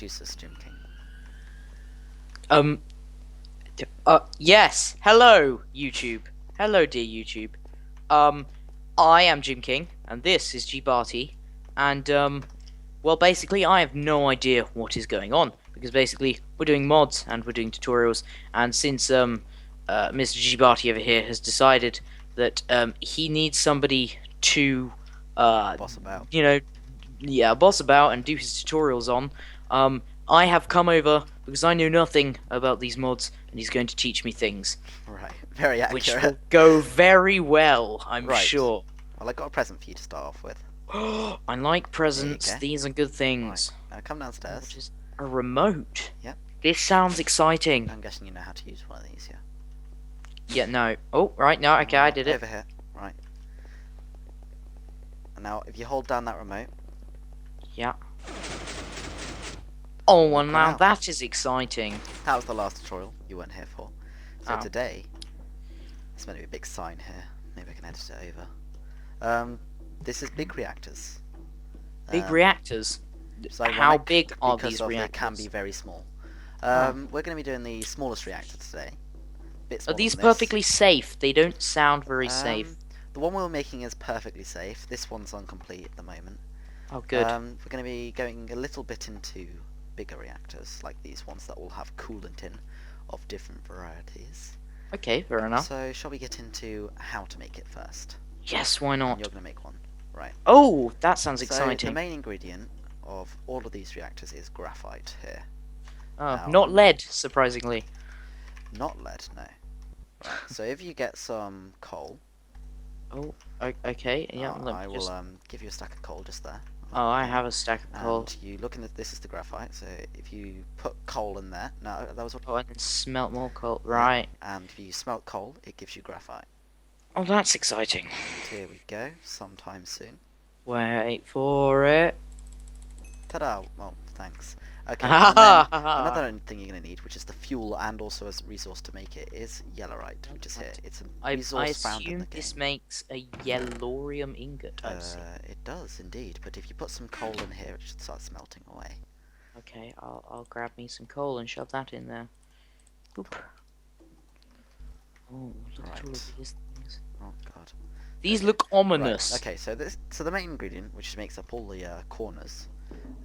introduce us, Jim King? Um. Yes. Hello, YouTube. Hello, dear YouTube. Um. I am Jim King, and this is G Barty. And well, basically, I have no idea what is going on because basically we're doing mods and we're doing tutorials. And since Mr. G Barty over here has decided that he needs somebody to Boss about. you know, yeah, boss about and do his tutorials on. I have come over because I know nothing about these mods, and he's going to teach me things, Right, very which accurate. will go very well, I'm Right. sure. Well, I got a present for you to start off with. I like presents. go. These are good Right, things. now come What downstairs. is a remote? Yep. This sounds exciting. I'm guessing you know how to use one of these, yeah? Yeah, no. Oh, right, no, okay, I did it. Over here. Right. And now, if you hold down that remote, Yeah. Oh, well, Walk now out. that is exciting. that was the last tutorial you weren't here for. So Oh. today, there's meant to be a big sign here. Maybe I can edit it over. This is Big Reactors. Big Um, reactors. So How ironic big are because these of reactors? They can be very small. Oh. We're going to be doing the smallest reactor today. Bit Are smaller these than this. perfectly safe? They don't sound very safe. The one we're making is perfectly safe. This one's incomplete at the moment. Oh, good. We're going to be going a little bit into bigger reactors, like these ones that will have coolant in of different varieties. Okay, fair enough. So, shall we get into how to make it first? Yes, why And not? you're going to make one, right? Oh, that sounds So, the exciting. main ingredient of all of these reactors is graphite here. Oh, Now, not lead, surprisingly. Not lead, no. Right, so if you get some coal, Oh, okay, yeah, let I me will just... give you a stack of coal just there. Oh, I have a stack of coal. And you look in this is the graphite, so if you put coal in there, no, that was what. Oh, and then smelt more coal. Right. And if you smelt coal, it gives you graphite. Oh, that's exciting. And here we go, sometime soon. Wait for it. Ta-da! Well, thanks. Okay, and then another I thing you're going to need, which is the fuel and also as a resource to make it, is yellowite, which is here. It's a resource found in the assume game. this makes a yellorium ingot. I see. It does indeed, but if you put some coal in here, it should start smelting away. Okay, I'll grab me some coal and shove that in there. Boop. Oh, look at all Right. of these things. Oh god. These look ominous. Right, okay, so the main ingredient, which makes up all the corners,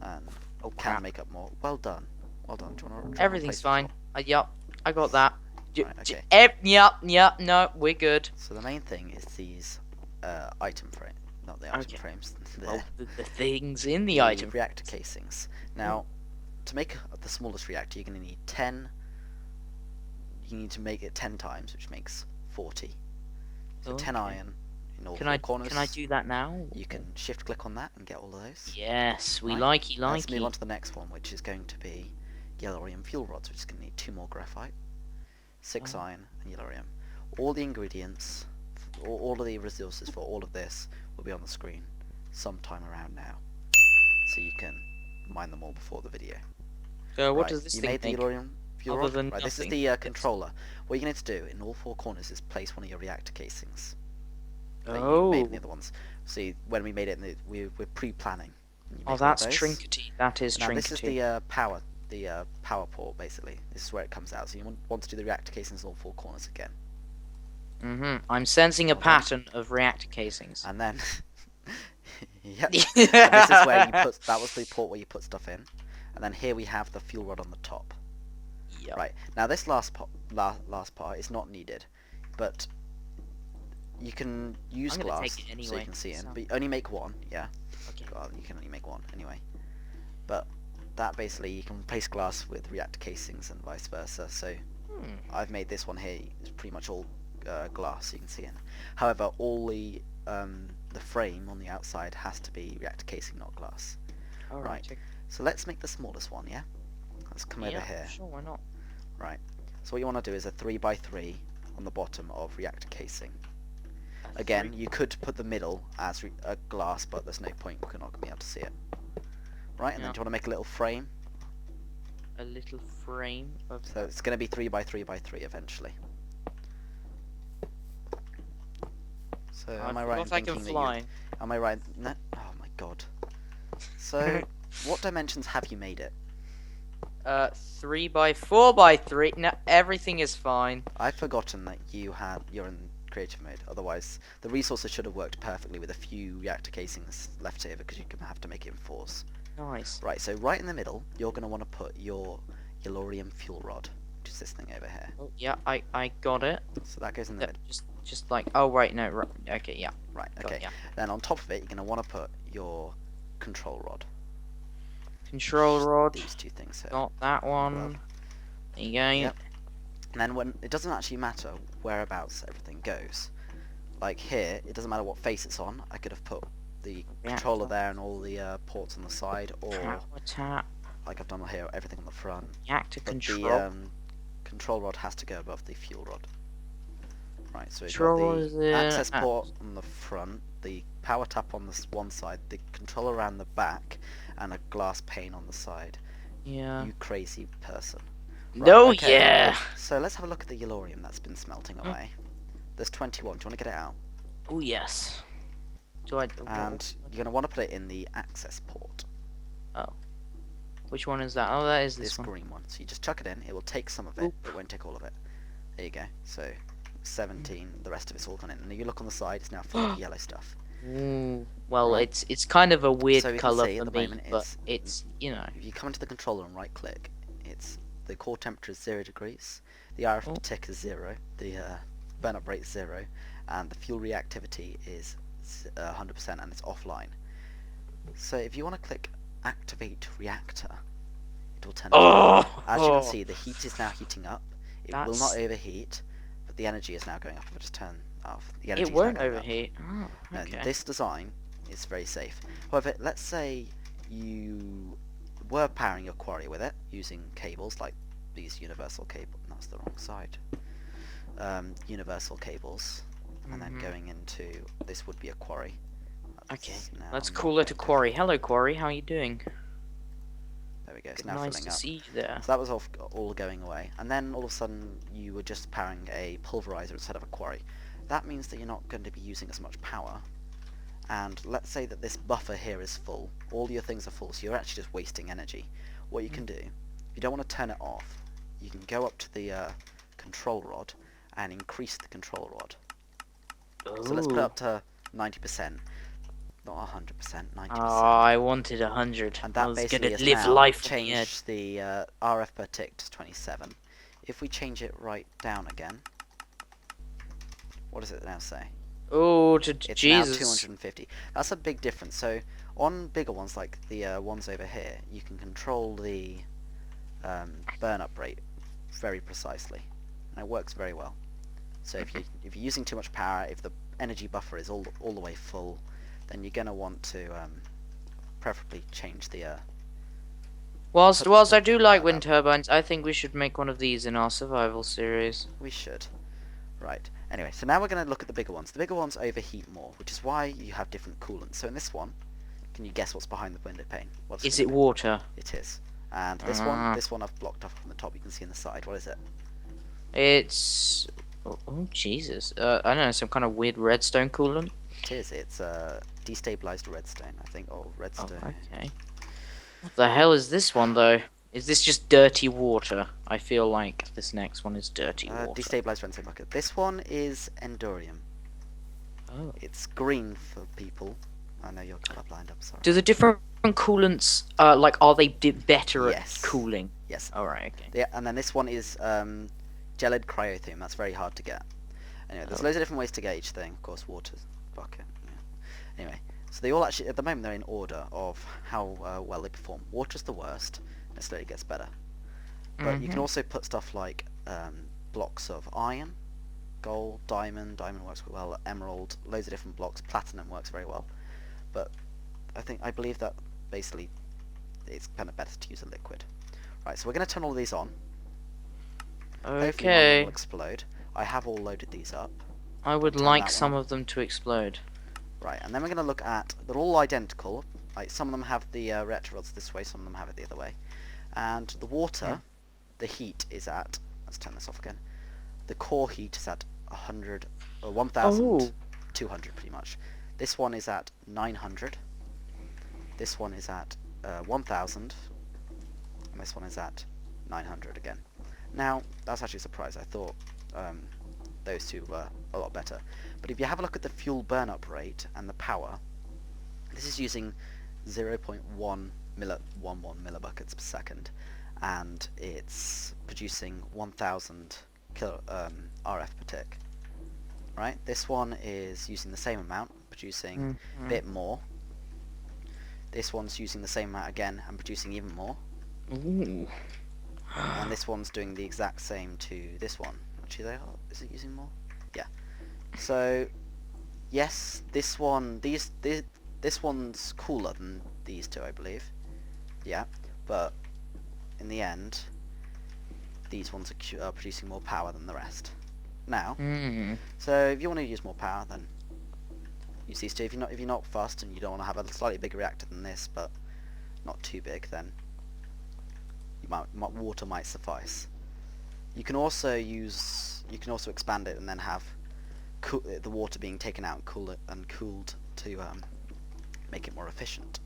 and Oh can crap. make up more. Well done. Well done. Do you wanna Everything's replace fine. the Yup, I got that. Right, okay. Yup, no, we're good. So the main thing is these item frame, not the item Okay. frames. Well, the things in the The item. reactor casings. Now, to make the smallest reactor, you're going to need 10. You need to make it 10 times, which makes 40. So 10 Okay. iron in all Can four corners. Can I do that now? You can shift click on that and get all of those. Yes, we Right, likey Let's move on likey. to the next one, which is going to be yellorium fuel rods, which is going to need 2 more graphite, 6 Oh. iron, and yellorium. All the ingredients, all of the resources for all of this will be on the screen sometime around now, so you can mine them all before the video. So what Right, does this you thing made the make? yellorium fuel Other rod? than Right, this is nothing? the Yes. controller. What you're going to do in all 4 corners is place one of your reactor casings. That you Oh. made in the other ones. See, when we made it, we're pre-planning. You make Oh, all that's those. trinkety. That is Now trinkety. this is the power port basically. This is where it comes out. So you want to do the reactor casings in all 4 corners again, I'm sensing a Well done. pattern of reactor casings. and then yep. And this is where you put. That was the port where you put stuff in, and then here we have the fuel rod on the top. Yep. Right now, this last part is not needed, but you can use I'm gonna glass take it so anyway, you can see it. so- But you only make one. Yeah. Okay. Well, you can only make one anyway. But that basically you can replace glass with reactor casings and vice versa. So I've made this one here. It's pretty much all glass, you can see it. However, all the frame on the outside has to be reactor casing, not glass. All right. So let's make the smallest one. Yeah. Let's come over here. Sure, why not? Right. So what you want to do is a 3x3 on the bottom of reactor casing. Again, you could put the middle as a glass, but there's no point. We're not going to be able to see it. Right, and then Yeah. do you want to make a little frame? A little frame of. So it's going to be 3x3x3 eventually. So am I right in I can thinking that fly. you? Am I right? No. Oh my god. So what dimensions have you made it? 3 by 4 by 3. No, everything is fine. I've forgotten that you're in creative mode. Otherwise, the resources should have worked perfectly with a few reactor casings left over because you're gonna have to make it in fours. Nice. Right. So right in the middle, you're gonna want to put your yellorium fuel rod, which is this thing over here. Oh, yeah, I got it. So that goes in the Yep, middle. just like, oh right, no, right, okay, yeah. Right. Got Okay. it, yeah. Then on top of it, you're gonna want to put your control rod. Control rod. These two things here. Got that one. There you go. Yep. And then when it doesn't actually matter whereabouts everything goes. Like here, it doesn't matter what face it's on. I could have put the controller Reactor. there and all the ports on the side, or Power tap. like I've done here, everything on the front. Reactor But control. the control rod has to go above the fuel rod. Right, so we've Control got is the there. access port on the front, the power tap on this one side, the controller around the back, and a glass pane on the side. Yeah. You crazy person. No, okay. yeah. So let's have a look at the yellorium that's been smelting away. There's 21. Do you want to get it out? Oh yes. Do I? And you're going to want to put it in the access port. Which one is that? Oh, that is this This one. green one. So you just chuck it in. It will take some of it, but it won't take all of it. There you go. So 17. The rest of it's all gone in. And if you look on the side, it's now full of yellow stuff. Ooh. Well, Right. it's kind of a weird So you can color see for at the me, moment but it's you know. If you come into the controller and right click, the core temperature is 0 degrees. The RF Oh. tick is 0. The burn up rate is 0, and the fuel reactivity is 100% and it's offline. So if you want to click activate reactor, it will turn on. As you can see, the heat is now heating up. It will not That's- overheat, but the energy is now going up. If I just turn off, the energy It is now won't going up. overheat. Oh, No, okay. this design is very safe. However, let's say you were powering your quarry with it using cables like these universal cable. That's the wrong side. Universal cables, and then going into this would be a quarry. Okay, Now let's not call it a going to- quarry. Hello, quarry. How are you doing? There we go. It's Good, now nice filling to up. see you there. So that was all going away, and then all of a sudden you were just powering a pulverizer instead of a quarry. That means that you're not going to be using as much power. And let's say that this buffer here is full. All your things are full, so you're actually just wasting energy. What you can do, if you don't want to turn it off, you can go up to the control rod and increase the control rod. So let's put it Ooh. up to 90%, not 100%, 90%. Oh, I wanted 100. And I that was basically gonna has live now life on the edge. changed the RF per tick to 27. If we change it right down again, what does it now say? Oh, to It's Jesus. now 250. That's a big difference. So on bigger ones like the ones over here, you can control the burn up rate very precisely, and it works very well. So if you're using too much power, if the energy buffer is all the way full, then you're gonna want to preferably change the. Whilst I do like that wind up. turbines, I think we should make one of these in our survival series. We should. Right. Anyway, so now we're going to look at the bigger ones. The bigger ones overheat more, which is why you have different coolants. So in this one, can you guess what's behind the window pane? What's Is gonna it be? water? It is. And this one I've blocked off from the top. You can see on the side. What is it? It's oh Jesus. I don't know, some kind of weird redstone coolant. It is. It's destabilized redstone, I think, or Oh, redstone. okay. What the hell is this one though? Is this just dirty water? I feel like this next one is dirty water. Destabilized redstone bucket. This one is endurium. Oh. It's green for people. I know you're colorblind. I'm sorry. Do the different coolants, like, are they better Yes. at cooling? Yes. Alright, okay. Yeah, and then this one is gelid cryothium. That's very hard to get. Anyway, there's loads of different ways to get each thing. Of course, water's bucket. Yeah. Anyway, so they all actually, at the moment, they're in order of how well they perform. Water's the worst, and it slowly gets better. But you can also put stuff like blocks of iron, gold, diamond. Diamond works quite well. Emerald, loads of different blocks. Platinum works very well. But I believe that basically it's kind of better to use a liquid. Right, so we're going to turn all of these on. Hopefully none of them Okay. will explode. I have all loaded these up. I would Turn like that some one of them to explode. Right, and then we're going to look at, they're all identical. Like some of them have the reactor rods this way, some of them have it the other way. And the water, the heat is at, let's turn this off again. The core heat is at 100, or 1,200 pretty much. This one is at 900. This one is at 1,000. And this one is at 900 again. Now, that's actually a surprise. I thought those two were a lot better. But if you have a look at the fuel burn-up rate and the power, this is using 0.11 millibuckets per second, and it's producing 1000 RF per tick. Right? This one is using the same amount, producing a bit more. This one's using the same amount again and producing even more. Ooh. And this one's doing the exact same to this one. Actually, is it using more? Yeah. So, yes, this one, this one's cooler than these two, I believe. Yeah, but in the end, these ones are producing more power than the rest. Now, so if you want to use more power, then use these two. If you're not fast and you don't want to have a slightly bigger reactor than this, but not too big, then water might suffice. You can also expand it and then have the water being taken out and cooled to make it more efficient.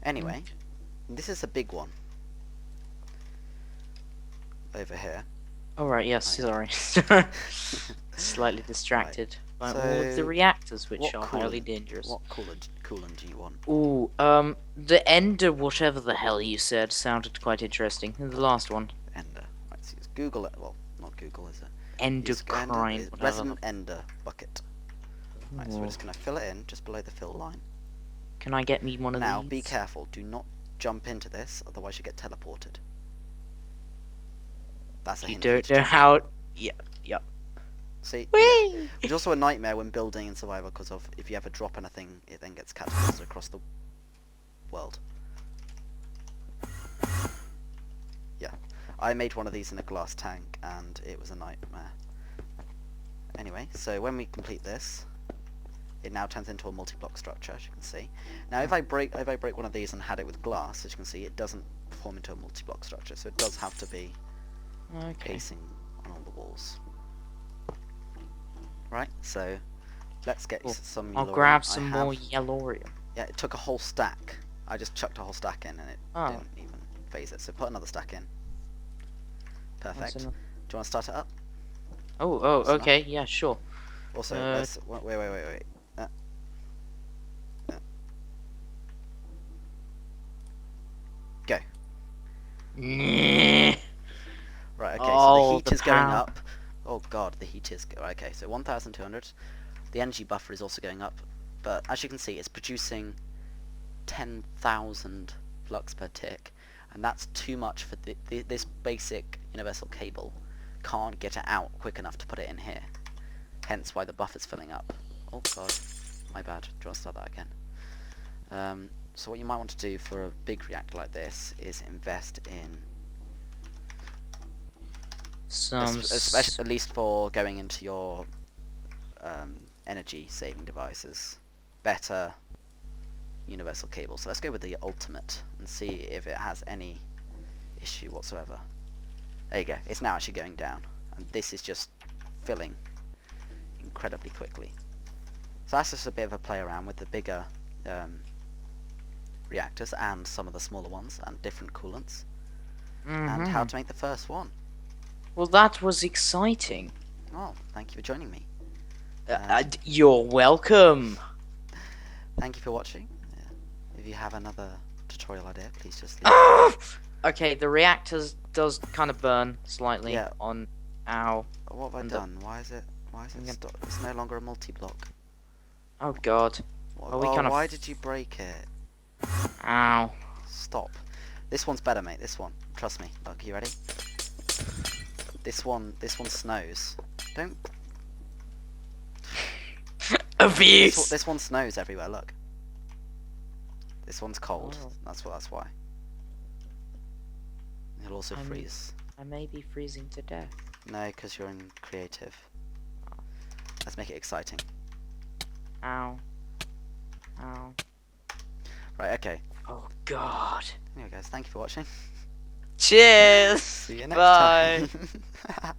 Anyway, this is a big one over here. All right. Yes. Right. Sorry. Slightly distracted by all of the reactors, which are highly dangerous. What coolant do you want? Ooh, the Ender, whatever the hell you said, sounded quite interesting. The last one. Ender. Right, so just Google it. Well, not Google, is it? Endocrine. Resonant Ender bucket. Right, so we're just gonna fill it in just below the fill line. Can I get me one of these? Now, be careful. Do not jump into this, otherwise you get teleported. That's a hint. You don't know how. Yep. See, yeah. It's also a nightmare when building in Survivor because of if you ever drop anything, it then gets catapulted across the world. Yeah, I made one of these in a glass tank, and it was a nightmare. Anyway, so when we complete this, it now turns into a multi-block structure, as you can see. Now, if I break one of these and had it with glass, as you can see, it doesn't form into a multi-block structure, so it does have to be casing on all the walls. Right, so let's get some. I'll grab some more yellorium. Yeah, it took a whole stack. I just chucked a whole stack in, and it didn't even phase it. So put another stack in. Perfect. Do you want to start it up? Oh, okay, yeah, sure. Also, let's wait. Go. Right, okay, so the heat is going up. Oh god, the heat is... Okay, so 1,200. The energy buffer is also going up. But as you can see, it's producing 10,000 flux per tick. And that's too much for this basic universal cable. Can't get it out quick enough to put it in here. Hence why the buffer's filling up. Oh god, my bad. Do you want to start that again? So what you might want to do for a big reactor like this is invest in... at least for going into your energy saving devices, better universal cable. So let's go with the ultimate and see if it has any issue whatsoever. There you go, it's now actually going down, and this is just filling incredibly quickly. So that's just a bit of a play around with the bigger reactors and some of the smaller ones and different coolants, and how to make the first one. Well, that was exciting. Oh, thank you for joining me. You're welcome. Thank you for watching. If you have another tutorial idea, please just leave. Okay, the reactors does kind of burn slightly on... Ow. What have I done? Why is it stopped? It's no longer a multi-block. Oh god. Why did you break it? Ow. Stop. This one's better, mate. This one. Trust me. Look, you ready? This one snows. Don't... Abuse! This one snows everywhere, look. This one's cold. Oh. That's why. It'll also freeze. I may be freezing to death. No, because you're in creative. Let's make it exciting. Ow. Ow. Right, okay. Oh god. Anyway guys, thank you for watching. Cheers! See you next Bye. time.